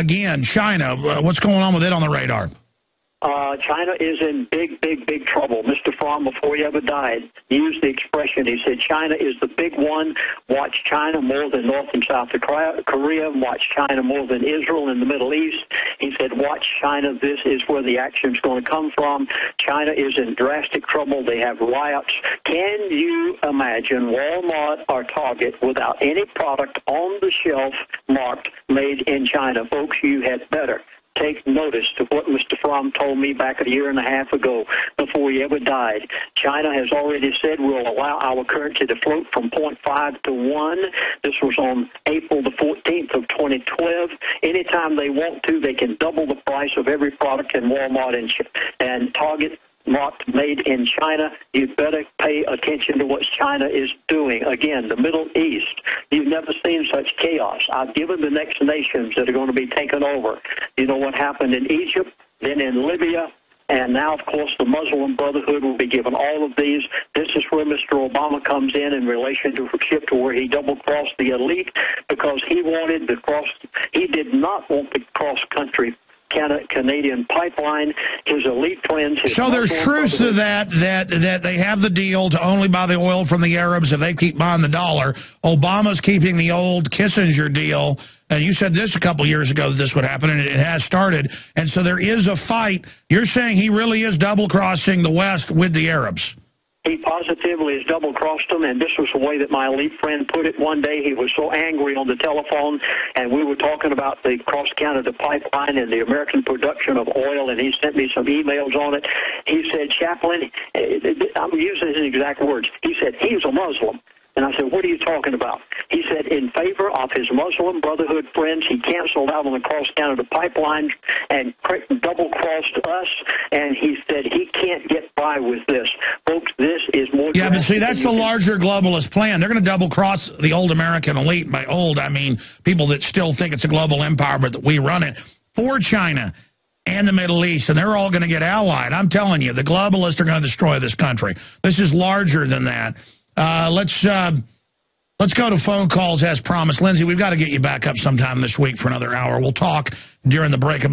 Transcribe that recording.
again, China, what's going on with it on the radar? China is in big trouble. Mr. Fromm, before he ever died, used the expression, he said, China is the big one. Watch China more than North and South Korea. Watch China more than Israel in the Middle East. He said, watch China. This is where the action is going to come from. China is in drastic trouble. They have riots. Can you imagine Walmart or Target without any product on the shelf marked made in China? Folks, you had better take notice to what Mr. Fromm told me back a year and a half ago before he ever died. China has already said we'll allow our currency to float from 0.5 to 1. This was on April the 14th of 2012. Anytime they want to, they can double the price of every product in Walmart and Target marked made in China. You better pay attention to what China is doing. Again, the Middle East. You've never seen such chaos. I've given the next nations that are going to be taken over. You know what happened in Egypt, then in Libya, and now, of course, the Muslim Brotherhood will be given all of these. This is where Mr. Obama comes in relationship to where he double-crossed the elite because he wanted to cross. He did not want the cross-country Canadian pipeline. His elite friends. So there's truth to that they have the deal to only buy the oil from the Arabs if they keep buying the dollar. Obama's keeping the old Kissinger deal. And you said this a couple years ago that this would happen, and it has started. And so there is a fight. You're saying he really is double-crossing the West with the Arabs. He positively has double-crossed them, and this was the way that my elite friend put it one day. He was so angry on the telephone, and we were talking about the cross-Canada pipeline and the American production of oil, and he sent me some emails on it. He said, Chaplain, I'm using his exact words, he said, he's a Muslim. And I said, what are you talking about? He said, in favor of his Muslim Brotherhood friends, he canceled out on the cross-Canada pipeline and double-crossed us, and he said he can't get by with this. Folks, this is more... Yeah, but see, that's the larger globalist plan. They're going to double-cross the old American elite. By old, I mean people that still think it's a global empire, but that we run it for China and the Middle East, and they're all going to get allied. I'm telling you, the globalists are going to destroy this country. This is larger than that. Let's go to phone calls as promised. Lindsey, we've got to get you back up sometime this week for another hour. We'll talk during the break about